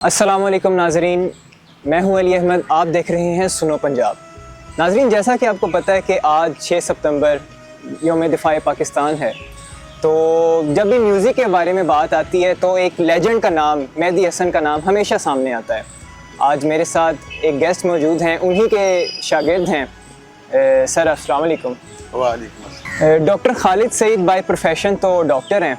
अस्सलाम वालेकुम नाजरीन, मैं हूं अली अहमद। आप देख रहे हैं सुनो पंजाब। नाजरीन, जैसा कि आपको पता है कि आज 6 सितंबर यौम दिफा पाकिस्तान है, तो जब भी म्यूज़िक के बारे में बात आती है तो एक लेजेंड का नाम, मेहदी हसन का नाम हमेशा सामने आता है। आज मेरे साथ एक गेस्ट मौजूद हैं, उन्हीं के शागिर्द हैं सर। अस्सलाम वालेकुम। वालेकुम। Doctor Khalid Saeed by profession तो डॉक्टर हैं,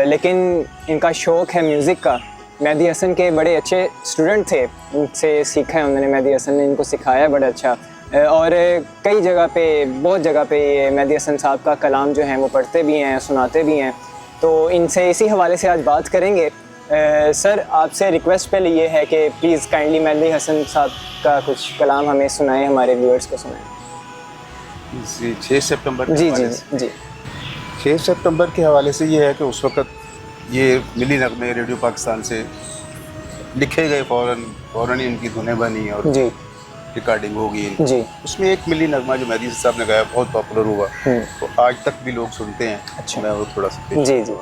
लेकिन इनका शौक़ है म्यूज़िक का। मेहदी हसन के बड़े अच्छे स्टूडेंट थे, उनसे सीखा है उन्होंने। मेहदी हसन ने इनको सिखाया है बड़ा अच्छा, और कई जगह पे, बहुत जगह पे ये मेहदी हसन साहब का कलाम जो है वो पढ़ते भी हैं, सुनाते भी हैं। तो इनसे इसी हवाले से आज बात करेंगे। सर, आपसे रिक्वेस्ट पहले ये है कि प्लीज़ काइंडली मेहदी हसन साहब का कुछ कलाम हमें सुनाएं, हमारे व्यूअर्स को सुनाएं। जी, 6 सितंबर जी जी जी 6 सितंबर के हवाले से ये है कि उस वक़्त ये मिली नगमे रेडियो पाकिस्तान से लिखे गए, फ़ौरन ही इनकी धुनें बनी और जी रिकॉर्डिंग होगी जी। उसमें एक मिली नगमा जो मेहदी साहब ने गाया बहुत पॉपुलर हुआ, तो आज तक भी लोग सुनते हैं। अच्छा। मैं वो थोड़ा सा जी जी।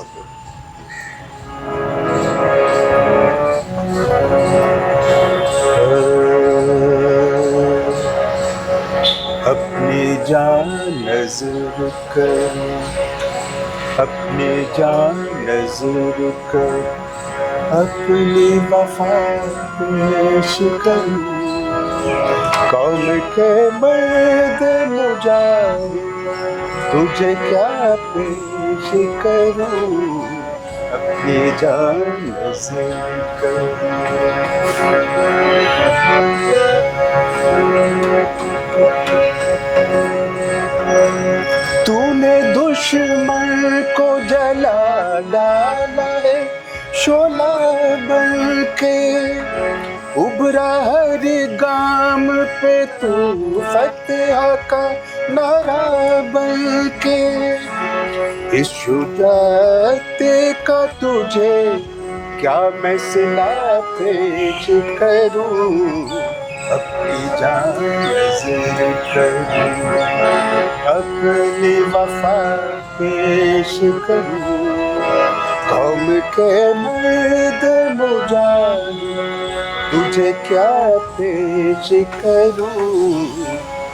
अपनी जान नज़र कर, अपनी जान नज़र कर, अपनी वफा पेश करूं, कौम के मर्द मुजाहिद तुझे क्या पेश करूं, अपनी जान नज़र कर। तूने दुश्मन को जला डाला है, शोला बन के उभरा हर गाम पे तू फतह का नारा बन के। इस शुजाअत का तुझे क्या मैं सिला पेश करूं, अपनी जान नज़र करूं, अपनी वफा पेश करूं, कौम के मर्द मुजाहिद तुझे क्या पेश करूं,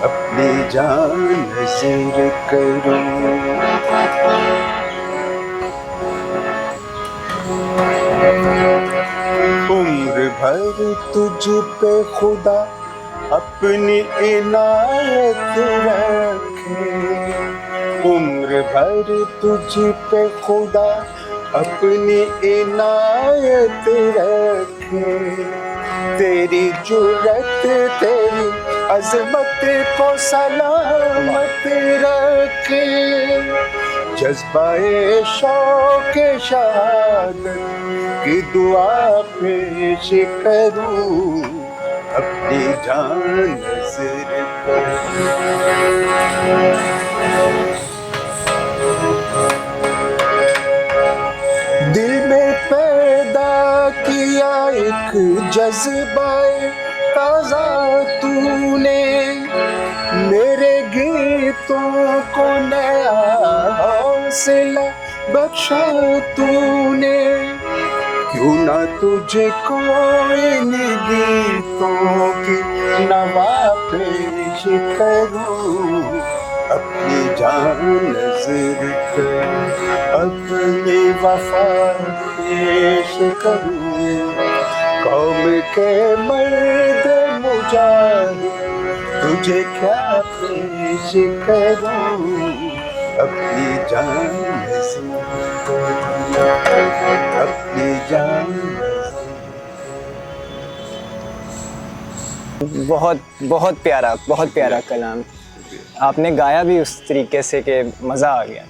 अपनी जान नज़र करूं। उम्र भर तुझ पे खुदा अपनी इनायत रखे, उम्र भर तुझ पे खुदा अपनी इनायत रखे। तेरी जुर्रत तेरी अज़मत को सलामत रखे, जज्बाए शौक़ शहादत की दुआ पेश करूं, अपनी जान नज़र कर। दिल में पैदा किया एक जज्बाए ताज़ा तूने, मेरे गीतों को नया हौसला बख्शा तूने। क्यों ना तुझको इन गीतों की नवा पेश करूं, अपनी जान नज़र कर, अपनी वफा पेश करूं, कौम के मर्द मुजाहिद तुझे क्या पेश करूं, अपनी जान नज़र कर, अपनी जान। बहुत बहुत प्यारा कलाम आपने गाया भी उस तरीके से कि मज़ा आ गया।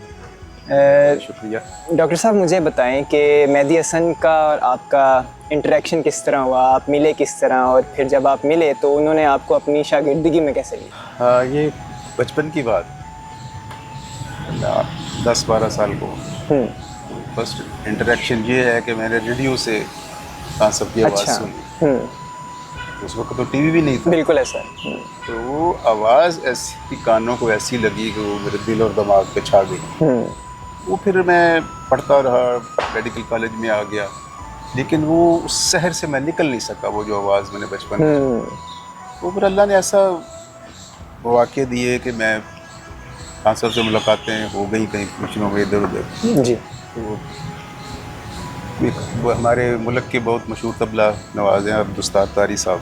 शुक्रिया। डॉक्टर साहब, मुझे बताएं कि मेहदी हसन का और आपका इंटरेक्शन किस तरह हुआ, आप मिले किस तरह, और फिर जब आप मिले तो उन्होंने आपको अपनी शागिर्दगी में कैसे लिया? हाँ, ये बचपन की बात, 10-12 साल को फर्स्ट इंटरेक्शन ये है कि मैंने रेडियो से कांसब की आवाज़ सुनी। उस वक्त तो टीवी भी नहीं था। बिल्कुल है सर। तो वो आवाज़ ऐसी कानों को ऐसी लगी कि वो मेरे दिल और दिमाग पे छा गई। वो फिर मैं पढ़ता रहा, मेडिकल कॉलेज में आ गया, लेकिन वो उस शहर से मैं निकल नहीं सका, वो जो आवाज़ मैंने बचपन में, तो फिर अल्लाह ने ऐसा वाक़े दिए कि मैं खान साहब से मुलाकातें हो गई कहीं पूछनों में इधर उधर। जी। तो वो हमारे मुल्क के बहुत मशहूर तबला नवाज हैं अब्दुस्तार तारी साहब,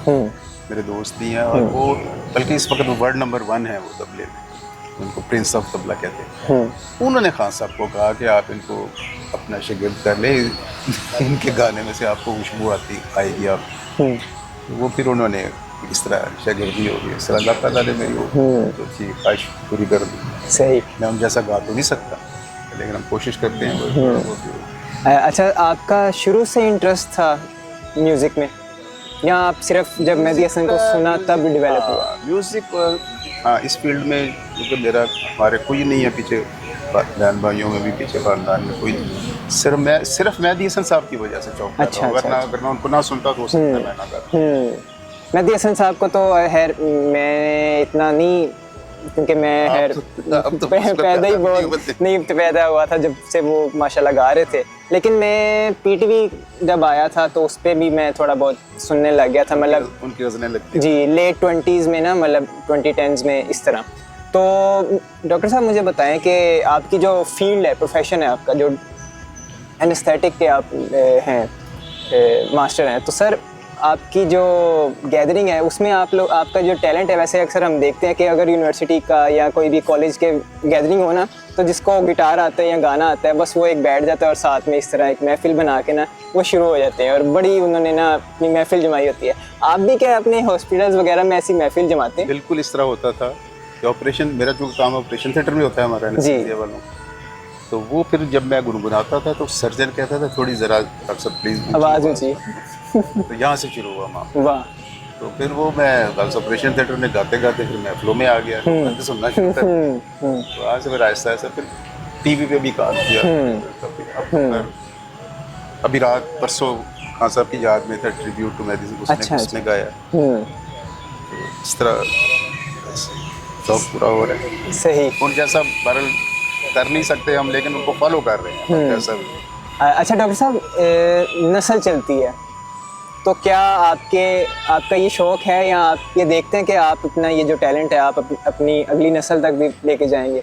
मेरे दोस्त भी हैं, और वो बल्कि इस वक्त वर्ल्ड नंबर 1 है वो तबले में, उनको प्रिंस ऑफ तबला कहते हैं। उन्होंने खान साहब को कहा कि आप इनको अपना शागिर्द कर ले, इनके गाने में से आपको खुशबू आएगी आप। वो फिर उन्होंने इस तरह शागिर्दी हो गई, इस तरह अल्लाह ताला ने मेरी तो अच्छी ख्वाहिश पूरी कर दी। सही। मैं उन जैसा गा तो नहीं सकता, लेकिन हम कोशिश करते हैं। अच्छा, आपका शुरू से इंटरेस्ट था म्यूज़िक में, या आप सिर्फ जब मेहदी हसन को सुना तब डेवलप हुआ? म्यूज़िक, हाँ, इस फील्ड में क्योंकि मेरा हमारे कोई नहीं है पीछे, बहन भाइयों में भी पीछे, खानदान में कोई, सिर्फ मेहदी हसन साहब की वजह से चौंक अच्छा, अगर मैं उनको ना सुनता तो हो सकता मैं ना गाता। मेहदी हसन साहब को तो खैर मैं इतना नहीं, क्योंकि मैं पैदा ही बहुत नहीं पैदा हुआ था जब से वो माशाल्लाह गा रहे थे, लेकिन मैं पीटीवी जब आया था तो उस पर भी मैं थोड़ा बहुत सुनने लग गया था, मतलब उनकी गज़लें लगती जी लेट 20s में ना, मतलब 2010s में इस तरह। तो डॉक्टर साहब मुझे बताएं कि आपकी जो फील्ड है, प्रोफेशन है आपका, जो एनेस्थेटिक के आप हैं मास्टर हैं, तो सर आपकी जो गैदरिंग है उसमें आप लोग, आपका जो टैलेंट है, वैसे अक्सर हम देखते हैं कि अगर यूनिवर्सिटी का या कोई भी कॉलेज के गैदरिंग हो ना, तो जिसको गिटार आता है या गाना आता है, बस वो एक बैठ जाता है और साथ में इस तरह एक महफिल बना के ना वो शुरू हो जाते हैं, और बड़ी उन्होंने ना अपनी महफिल जमाई होती है। आप भी क्या अपने हॉस्पिटल्स वगैरह में ऐसी महफिल जमाते हैं? बिल्कुल इस तरह होता था कि ऑपरेशन, मेरा जो काम ऑपरेशन थिएटर में होता है हमारा एनेस्थीसिया वालों, तो वो फिर जब मैं गुनगुनाता था तो सर्जन कहता था थोड़ी ज़रा डॉक्टर साहब प्लीज़ आवाज़ ऊँची। तो यहाँ से शुरू हुआ मामला। वाह। तो फिर वो मैं गर्ल्स ऑपरेशन थिएटर में गाते गाते फिर मैं फ्लो में आ गया, तो सुनना शुरू कर, तो आज से फिर आहिस्ता आहिस्ता फिर टीवी पे भी काम किया। अभी रात परसों खान साहब की याद में था ट्रिब्यूट टू मेहदी, उसमें गाया। तो इस तरह शौक पूरा हो रहा है। सही। उन जैसा बरल कर नहीं सकते हम, लेकिन उनको फॉलो कर रहे हैं जैसा भी। अच्छा डॉक्टर साहब, नस्ल चलती है, तो क्या आपका ये शौक़ है, या आप ये देखते हैं कि आप अपना ये जो टैलेंट है आप अपनी अगली नस्ल तक भी लेके जाएंगे?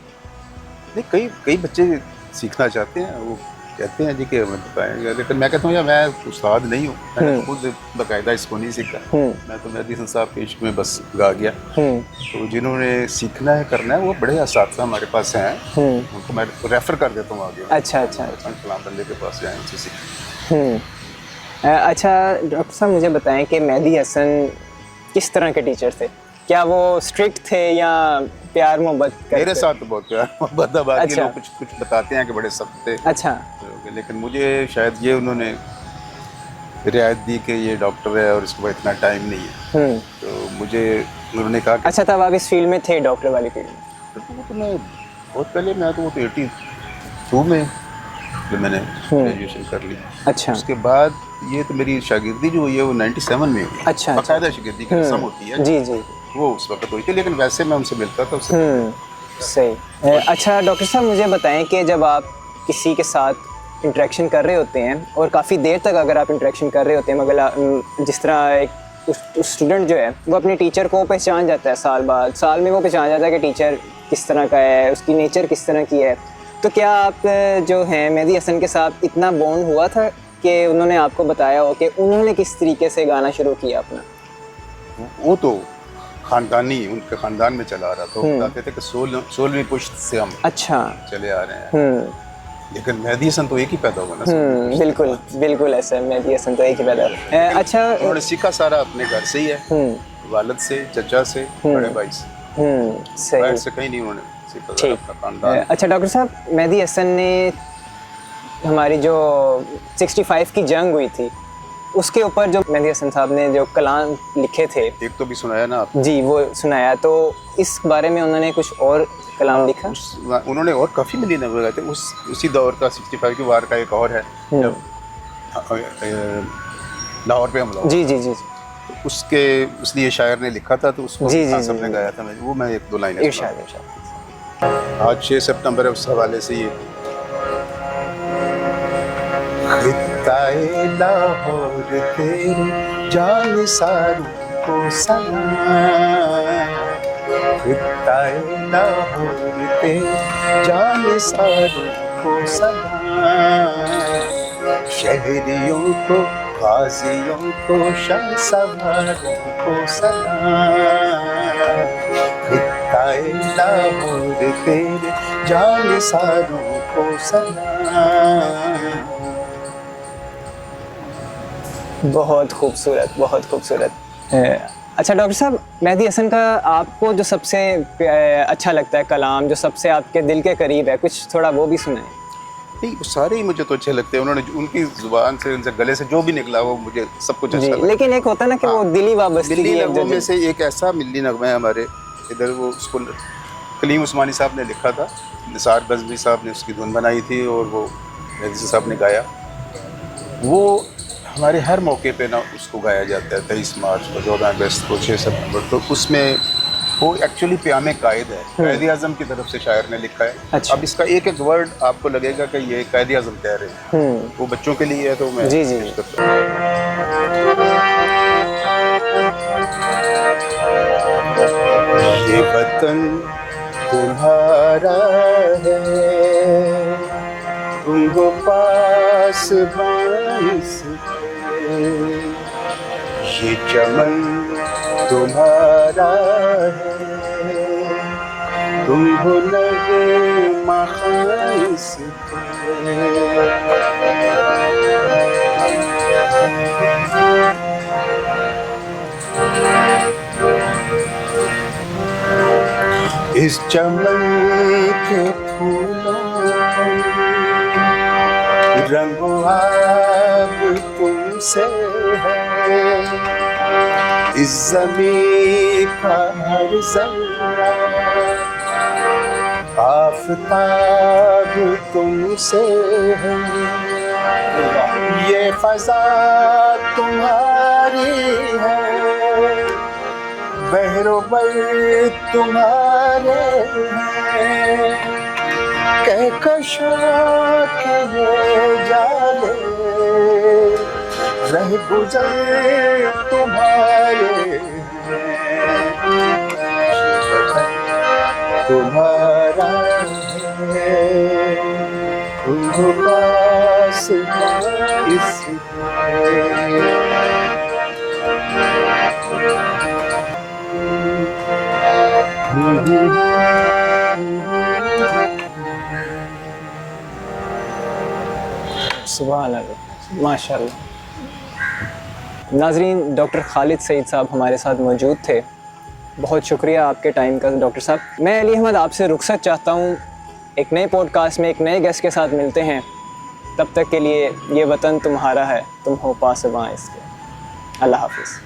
नहीं, कई बच्चे सीखना चाहते हैं, वो कहते हैं जी कि हमें बताएंगे, लेकिन मैं कहता हूँ यार मैं उस्ताद नहीं हूँ, मैंने खुद बाकायदा इसको नहीं सीखा। मैं तो मेहदी हसन साहब के इश्क में बस गा गया। तो जिन्होंने सीखना है, करना है, वो बड़े असातिज़ा हमारे पास हैं, उनको मैं रेफ़र कर देता हूँ आगे। अच्छा फलां बंदे के पास जाएँ, उनसे सीखें। अच्छा डॉक्टर साहब मुझे बताएं कि मेहदी हसन किस तरह के टीचर थे? क्या वो स्ट्रिक्ट थे या प्यार मोहब्बत करते? मेरे साथ तो बहुत प्यार मोहब्बत है, बाकी लोग कुछ बताते हैं कि बड़े सख्त थे। अच्छा। लेकिन मुझे शायद ये उन्होंने रियायत दी कि ये डॉक्टर है और इसके पास इतना टाइम नहीं है, तो मुझे उन्होंने कहा कि अच्छा तब आप इस फील्ड में थे, डॉक्टर वाली फील्ड में? तो मैं बहुत पहले, मैं तो वो तो 82 में जब मैंने ग्रेजुएशन कर ली। अच्छा। उसके बाद ये तो मेरी शागिर्दी जो हुई है वो 97 में हुई। अच्छा। बाकायदा शागिर्दी की रस्म होती है। जी जी। वो उस वक्त हुई थी, लेकिन वैसे मैं उनसे मिलता था उससे। सही। अच्छा डॉक्टर साहब मुझे बताएं कि जब आप किसी के साथ इंटरेक्शन कर रहे होते हैं, और काफ़ी देर तक अगर आप इंटरेक्शन कर रहे होते हैं, मगर जिस तरह एक स्टूडेंट जो है वो अपने टीचर को पहचान जाता है, साल में वो पहचान जाता है कि टीचर किस तरह का है, उसकी नेचर किस तरह की है, तो क्या आप जो हैं मेहदी हसन के साथ इतना बॉन्ड हुआ था कि उन्होंने आपको बताया हो कि उन्होंने किस तरीके से गाना शुरू किया अपना? वो तो खानदानी, उनके खानदान में चला आ रहा था। वो बताते थे कि 16वीं पुश्त से हम चले आ रहे हैं, लेकिन मेहदी हसन तो एक ही पैदा हुआ ना। बिल्कुल ऐसा, मेहदी हसन तो एक ही पैदा हुआ। अच्छा, उन्होंने सीखा सारा अपने घर से ही है, वालिद से, चचा से, बड़े भाई से, बाहर से कहीं नहीं उन्होंने सीखा अपना खानदान। अच्छा डॉक्टर साहब, मेहदी हसन ने हमारी जो 65 की जंग हुई थी उसके ऊपर जो मेहदी हसन साहब ने जो कलाम लिखे थे, एक तो भी सुनाया ना आप? जी वो सुनाया, तो इस बारे में उन्होंने कुछ और कलाम लिखा? उन्होंने और काफ़ी मिलीनियर वगैरह थे उसी दौर का। 65 की वार का एक और है जब लाहौर पे हमला। जी। उसके इसलिए शायर ने लिखा था, तो उसको सबने गाया था। मैं एक दो लाइनें आज 6 सितंबर है, उस हवाले से ये खित्ताए लाहौर तेरे जानिसारों को सलाम, खित्ताए लाहौर तेरे जानिसारों को सलाम, शहरियों को गाजियों को शहसवारों को सलाम, खित्ताए लाहौर तेरे जानिसारों को सलाम। बहुत खूबसूरत, बहुत खूबसूरत। अच्छा डॉक्टर साहब, मेहदी हसन का आपको जो सबसे अच्छा लगता है कलाम, जो सबसे आपके दिल के करीब है, कुछ थोड़ा वो भी सुनाएं। नहीं, सारे ही मुझे तो अच्छे लगते हैं। उन्होंने उनकी जुबान से, उनसे गले से जो भी निकला वो मुझे सब कुछ अच्छा लगता है। लेकिन एक होता है ना कि वो दिली वाबस्तगी, मिल्ली नगमों में से एक ऐसा मिल्ली नगमा है हमारे इधर, वो उसको कलीम उस्मानी साहब ने लिखा था, निसार गज़वी साहब ने उसकी धुन बनाई थी और वो मेहदी साहब ने गाया। वो हमारे हर मौके पे ना उसको गाया जाता है, 23 मार्च को, 14 अगस्त को, 6 सितंबर। तो उसमें वो एक्चुअली प्यामे कायद है, कायद आज़म की तरफ से शायर ने लिखा है। अच्छा। अब इसका एक एक वर्ड आपको लगेगा कि ये कायद आज़म कह रहे हैं, वो बच्चों के लिए है, तो मैं जी जी। ये वतन तुम्हारा है, तुम हो पास बांस के, ये चमन तुम्हारा है, तुम हो लगे मखाइस के। इस चमन के फूलों रंगो आब तुमसे है, इस ज़मीं का हर ज़र्रा आफ़ताब तुमसे है, ये फ़ज़ा तुम्हारी है, बहरोबर तुम्हारे हैं, कहकशा के जाले रह गुजर तुम्हारे हैं, तुम्हारा है, तुम पास सुभान अल्लाह, माशाअल्लाह। नाज़रीन, डॉक्टर खालिद सईद साहब हमारे साथ मौजूद थे। बहुत शुक्रिया आपके टाइम का डॉक्टर साहब। मैं अली अहमद आपसे रुखसत चाहता हूँ। एक नए पॉडकास्ट में एक नए गेस्ट के साथ मिलते हैं। तब तक के लिए ये वतन तुम्हारा है, तुम हो पासबां इसके। अल्लाह हाफ़िज़।